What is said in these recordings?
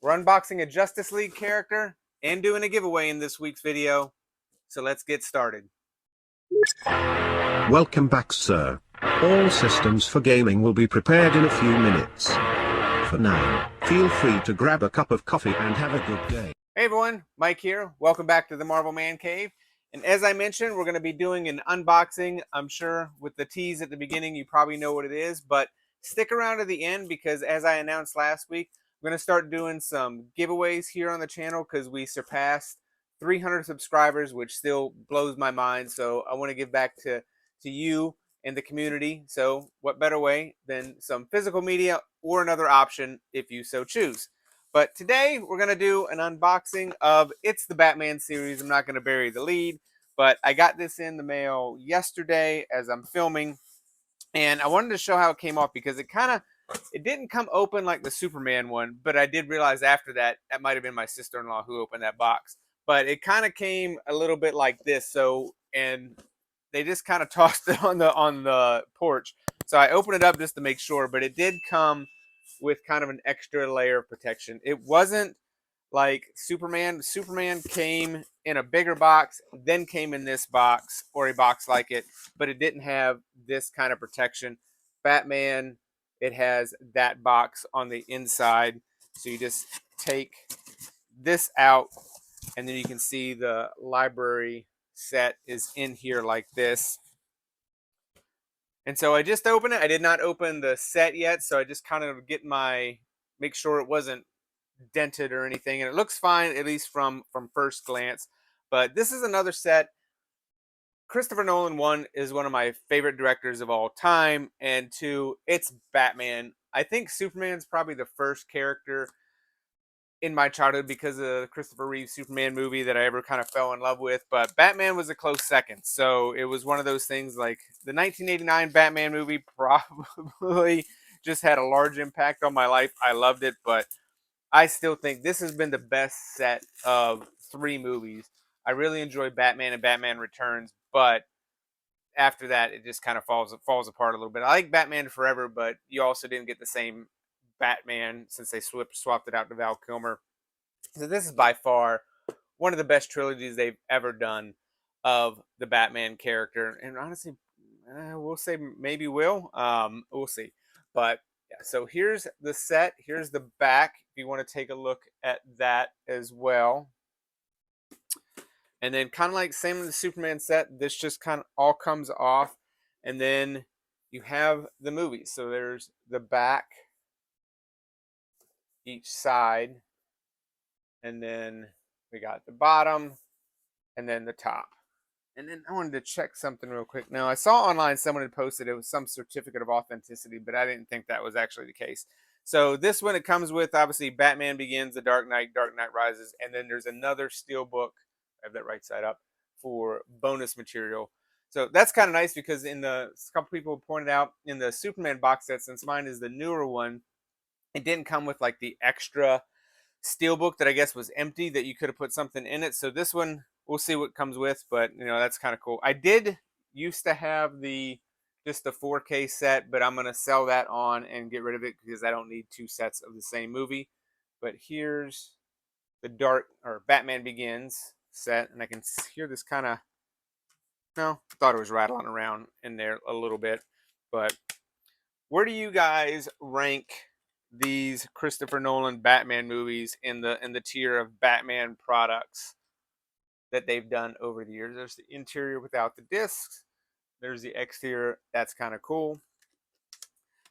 We're unboxing a Justice League character and doing a giveaway in this week's video. So let's get started. Welcome back, sir. All systems for gaming will be prepared in a few minutes. For now, feel free to grab a cup of coffee and have a good day. Hey everyone, Mike here. Welcome back to the Marvel Man Cave. And as I mentioned, we're going to be doing an unboxing. I'm sure with the tease at the beginning, you probably know what it is, but stick around to the end because as I announced last week, we're going to start doing some giveaways here on the channel because we surpassed 300 subscribers, which still blows my mind. So I want to give back to you and the community. So what better way than some physical media or another option if you so choose. But today we're going to do an unboxing of It's the Batman series. I'm not going to bury the lead, but I got this in the mail yesterday as I'm filming. And I wanted to show how it came off because it didn't come open like the Superman one, but I did realize after that might have been my sister-in-law who opened that box. But it kind of came a little bit like this. So, and they just kind of tossed it on the porch. So I opened it up just to make sure, but it did come with kind of an extra layer of protection. It wasn't like Superman. Superman came in a bigger box, then came in this box or a box like it, but it didn't have this kind of protection. Batman, it has that box on the inside. So you just take this out and then you can see the library set is in here like this. And so I just opened it. I did not open the set yet, so I just kind of make sure it wasn't dented or anything, and it looks fine, at least from first glance. But this is another set. Christopher Nolan, one, is one of my favorite directors of all time, and two, it's Batman. I think Superman's probably the first character in my childhood because of the Christopher Reeve Superman movie that I ever kind of fell in love with, but Batman was a close second. So it was one of those things like the 1989 Batman movie probably just had a large impact on my life. I loved it, but I still think this has been the best set of 3 movies. I really enjoy Batman and Batman Returns, but after that, it just kind of falls apart a little bit. I like Batman Forever, but you also didn't get the same Batman since they swapped it out to Val Kilmer. So this is by far one of the best trilogies they've ever done of the Batman character. And honestly, we'll say maybe we'll see. But yeah, so here's the set. Here's the back. If you want to take a look at that as well. And then kind of like same in the Superman set, this just kind of all comes off. And then you have the movies. So there's the back, each side, and then we got the bottom and then the top. And then I wanted to check something real quick. Now I saw online someone had posted it was some certificate of authenticity, but I didn't think that was actually the case. So this one, it comes with obviously Batman Begins, The Dark Knight, Dark Knight Rises, and then there's another Steelbook, I have that right side up, for bonus material. So that's kind of nice because a couple people pointed out in the Superman box set, since mine is the newer one, it didn't come with like the extra Steelbook that I guess was empty that you could have put something in it. So this one, we'll see what comes with, but that's kind of cool. I did used to have just the 4K set, but I'm going to sell that on and get rid of it because I don't need 2 sets of the same movie. But here's the Batman Begins set, and I can hear this kind of, I thought it was rattling around in there a little bit. But where do you guys rank these Christopher Nolan Batman movies in the tier of Batman products that they've done over the years? There's the interior without the discs. There's the exterior. That's kind of cool.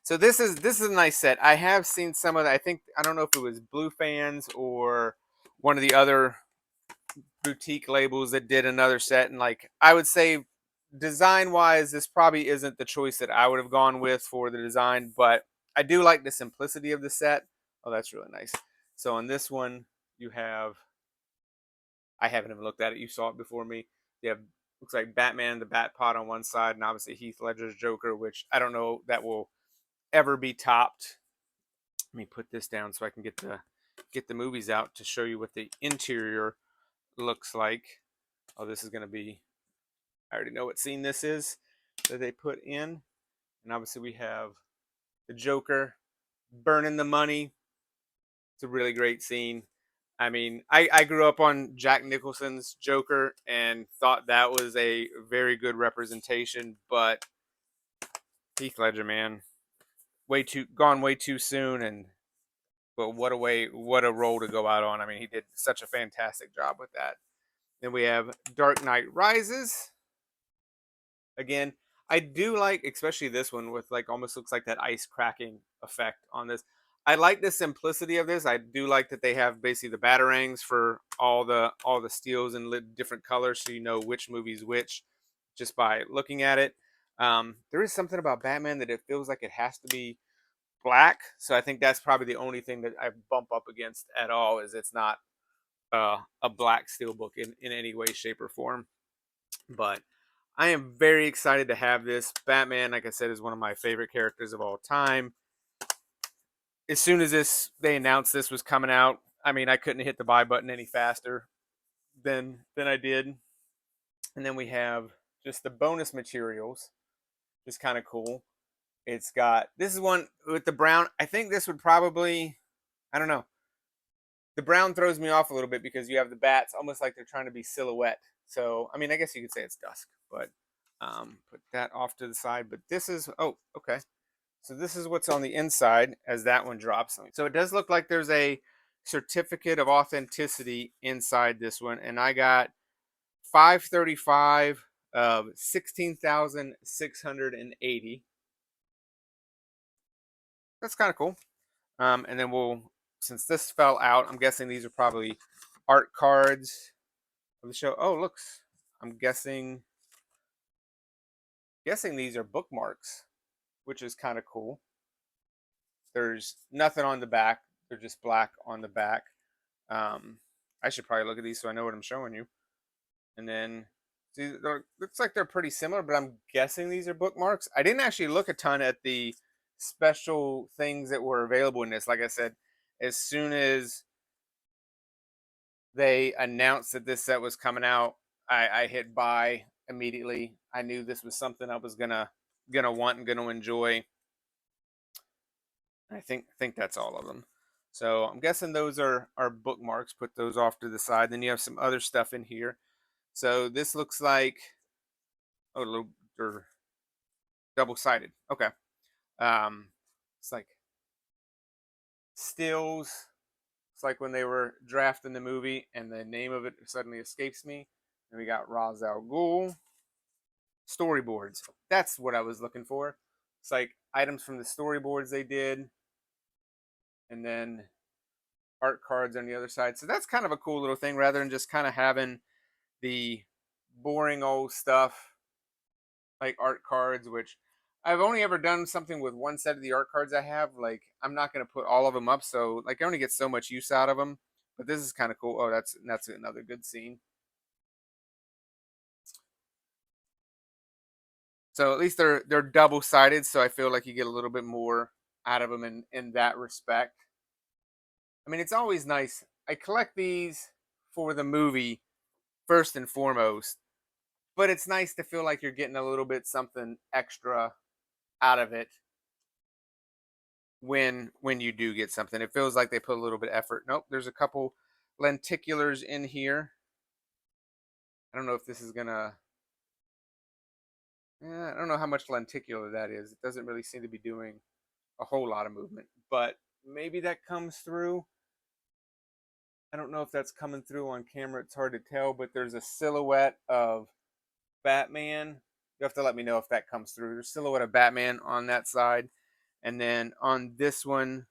So this is a nice set. I have seen some of that. I don't know if it was Blue Fans or one of the other boutique labels that did another set, and like I would say design wise, this probably isn't the choice that I would have gone with for the design, but I do like the simplicity of the set. Oh, that's really nice. So on this one, you have, I haven't even looked at it. You saw it before me. You have, looks like Batman, the Bat Pot on one side, and obviously Heath Ledger's Joker, which I don't know that will ever be topped. Let me put this down so I can get the movies out to show you what the interior looks like. Oh, this is going to be, I already know what scene this is that they put in. And obviously we have the Joker burning the money. It's a really great scene. I mean, I grew up on Jack Nicholson's Joker and thought that was a very good representation, but Heath Ledger, man, way too soon, and but what a role to go out on. I mean, he did such a fantastic job with that. Then we have Dark Knight Rises. Again, I do like, especially this one with like almost looks like that ice cracking effect on this. I like the simplicity of this. I do like that they have basically the batarangs for all the steels in different colors, so you know which movie's which just by looking at it. There is something about Batman that it feels like it has to be black, so I think that's probably the only thing that I bump up against at all is it's not a black steelbook in any way, shape, or form. But I am very excited to have this. Batman, like I said, is one of my favorite characters of all time. As soon as they announced this was coming out, I mean, I couldn't hit the buy button any faster than I did. And then we have just the bonus materials, just kind of cool. It's got this is one with the brown. I think this would probably, I don't know. The brown throws me off a little bit because you have the bats almost like they're trying to be silhouette. So, I mean, I guess you could say it's dusk, but put that off to the side. But this is, oh, okay. So this is what's on the inside as that one drops. So it does look like there's a certificate of authenticity inside this one. And I got 535 of 16,680. That's kind of cool. And then since this fell out, I'm guessing these are probably art cards of the show. Oh, looks, I'm guessing these are bookmarks, which is kind of cool. There's nothing on the back. They're just black on the back. I should probably look at these so I know what I'm showing you. And then, see, looks like they're pretty similar, but I'm guessing these are bookmarks. I didn't actually look a ton at the special things that were available in this. Like I said, as soon as they announced that this set was coming out, I hit buy immediately. I knew this was something I was gonna want and gonna enjoy. I think that's all of them. So I'm guessing those are bookmarks. Put those off to the side. Then you have some other stuff in here. So this looks like a little or double-sided. Okay. It's like stills. It's like when they were drafting the movie and the name of it suddenly escapes me. And we got Ra's al Ghul. Storyboards. That's what I was looking for. It's like items from the storyboards they did. And then art cards on the other side. So that's kind of a cool little thing rather than just kind of having the boring old stuff like art cards, which I've only ever done something with one set of the art cards I have. Like, I'm not going to put all of them up, so like I only get so much use out of them. But this is kind of cool. Oh, that's another good scene. So at least they're double sided, so I feel like you get a little bit more out of them in that respect. I mean, it's always nice. I collect these for the movie first and foremost, but it's nice to feel like you're getting a little bit something extra out of it when you do get something. It feels like they put a little bit of effort. Nope, there's a couple lenticulars in here. I don't know if this is gonna. I don't know how much lenticular that is. It doesn't really seem to be doing a whole lot of movement, but maybe that comes through. I don't know if that's coming through on camera. It's hard to tell, but there's a silhouette of Batman. You have to let me know if that comes through. There's a silhouette of Batman on that side. And then on this one,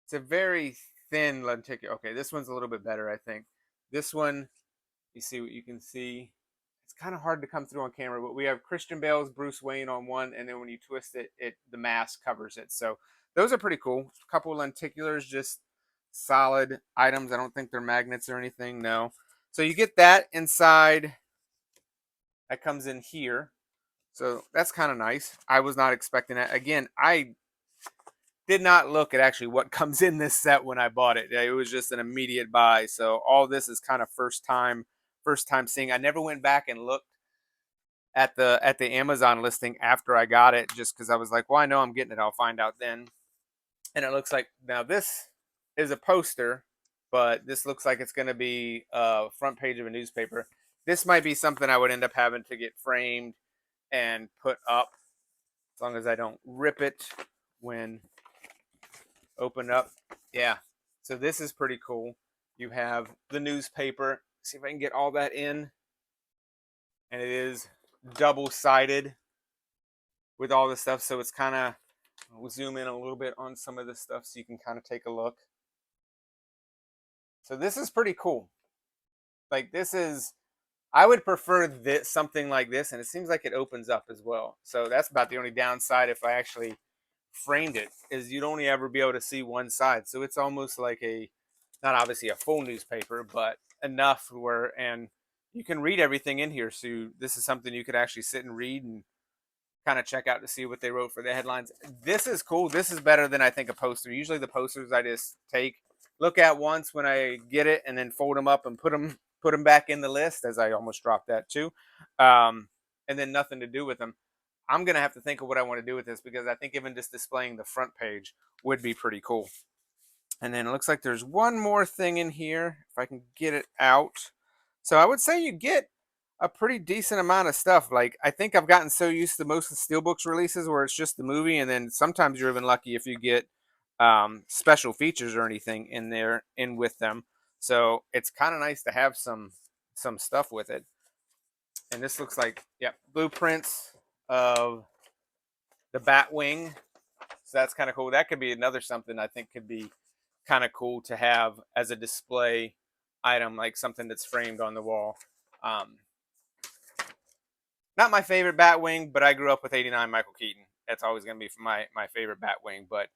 it's a very thin lenticular. Okay, this one's a little bit better, I think. This one, you see what you can see. It's kind of hard to come through on camera, but we have Christian Bale's Bruce Wayne on one, and then when you twist it, the mask covers it. So those are pretty cool. A couple lenticulars, just solid items. I don't think they're magnets or anything. No. So you get that inside. That comes in here. So that's kind of nice. I was not expecting that. Again, I did not look at actually what comes in this set when I bought it. It was just an immediate buy. So all this is kind of first time seeing. I never went back and looked at the Amazon listing after I got it just because I was like, well, I know I'm getting it. I'll find out then. And it looks like now this is a poster, but this looks like it's going to be a front page of a newspaper. This might be something I would end up having to get framed and put up, as long as I don't rip it when open up. Yeah, so this is pretty cool. You have the newspaper. See if I can get all that in. And it is double-sided with all this stuff, so it's kind of, we'll zoom in a little bit on some of this stuff so you can kind of take a look. So this is pretty cool. Like, this is, I would prefer this, something like this, and it seems like it opens up as well. So that's about the only downside if I actually framed it, is you'd only ever be able to see one side. So it's almost like a, not obviously a full newspaper, but enough where, and you can read everything in here. So this is something you could actually sit and read and kind of check out to see what they wrote for the headlines. This is cool. This is better than I think a poster. Usually the posters I just take, look at once when I get it, and then fold them up and put them back in the list, as I almost dropped that too, and then nothing to do with them. I'm gonna have to think of what I want to do with this, because I think even just displaying the front page would be pretty cool. And then it looks like there's one more thing in here, if I can get it out. So I would say you get a pretty decent amount of stuff. Like, I think I've gotten so used to most of the Steelbooks releases where it's just the movie, and then sometimes you're even lucky if you get special features or anything in there in with them. So it's kind of nice to have some stuff with it. And this looks like, yeah, blueprints of the Batwing. So that's kind of cool. That could be another something I think could be kind of cool to have as a display item, like something that's framed on the wall. Not my favorite Batwing, but I grew up with '89 Michael Keaton. That's always going to be my favorite Batwing, but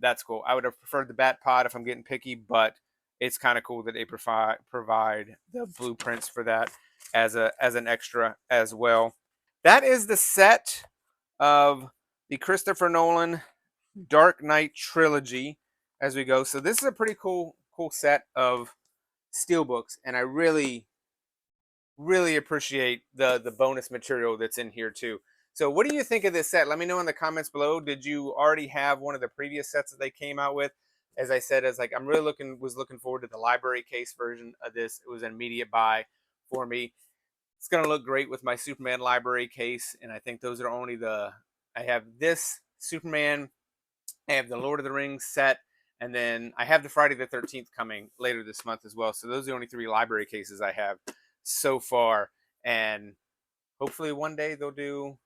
that's cool. I would have preferred the Bat Pod if I'm getting picky, but it's kind of cool that they provide the blueprints for that as an extra as well. That is the set of the Christopher Nolan Dark Knight trilogy as we go. So this is a pretty cool set of steelbooks, and I really appreciate the bonus material that's in here too. So what do you think of this set? Let me know in the comments below. Did you already have one of the previous sets that they came out with? As I said, I'm really looking forward to the library case version of this. It was an immediate buy for me. It's gonna look great with my Superman library case, and I think those are only I have this Superman, I have the Lord of the Rings set, and then I have the Friday the 13th coming later this month as well. So those are the only 3 library cases I have so far, and hopefully one day they'll do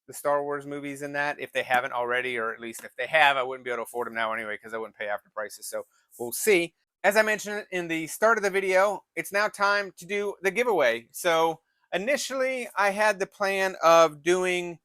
the Star Wars movies in that, if they haven't already, or at least if they have, I wouldn't be able to afford them now anyway, because I wouldn't pay after prices. So we'll see. As I mentioned in the start of the video, it's now time to do the giveaway. So initially I had the plan of doing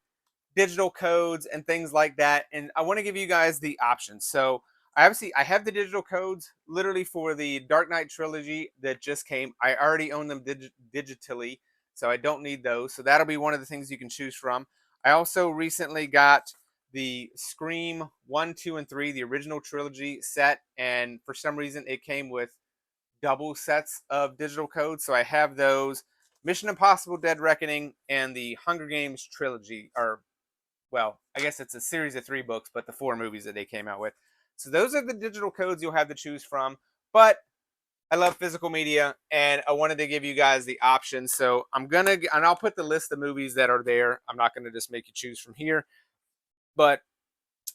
digital codes and things like that, and I want to give you guys the options. So I have the digital codes literally for the Dark Knight trilogy that just came. I already own them digitally, so I don't need those. So that'll be one of the things you can choose from. I also recently got the Scream 1, 2, and 3, the original trilogy set, and for some reason it came with double sets of digital codes, so I have those. Mission Impossible Dead Reckoning and the Hunger Games trilogy, or, well, I guess it's a series of 3 books, but the 4 movies that they came out with. So those are the digital codes you'll have to choose from. But I love physical media, and I wanted to give you guys the option. So and I'll put the list of movies that are there. I'm not gonna just make you choose from here, but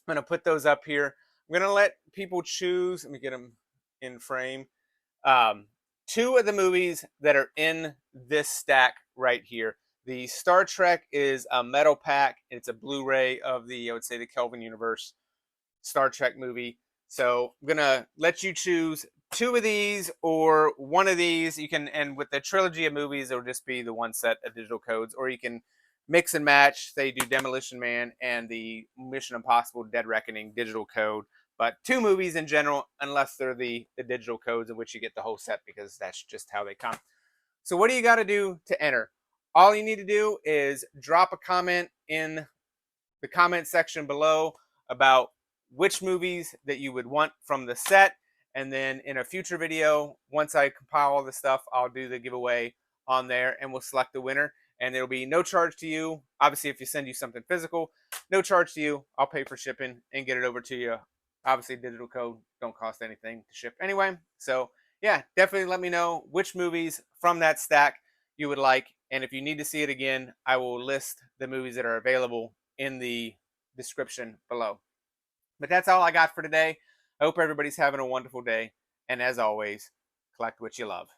I'm gonna put those up here. I'm gonna let people choose. Let me get them in frame. 2 of the movies that are in this stack right here. The Star Trek is a metal pack. It's a Blu-ray of I would say, the Kelvin Universe Star Trek movie. So I'm gonna let you choose 2 of these or 1 of these. You can, and with the trilogy of movies, it'll just be the 1 set of digital codes, or you can mix and match. Say do Demolition Man and the Mission Impossible Dead Reckoning digital code, but 2 movies in general, unless they're the digital codes, in which you get the whole set, because that's just how they come. So what do you got to do to enter? All you need to do is drop a comment in the comment section below about which movies that you would want from the set, and then in a future video, once I compile all the stuff, I'll do the giveaway on there, and we'll select the winner, and there'll be no charge to you. Obviously, if you send you something physical, no charge to you. I'll pay for shipping and get it over to you Obviously, digital code don't cost anything to ship anyway. So yeah, definitely let me know which movies from that stack you would like. And if you need to see it again, I will list the movies that are available in the description below. But that's all I got for today. I hope everybody's having a wonderful day. And as always, collect what you love.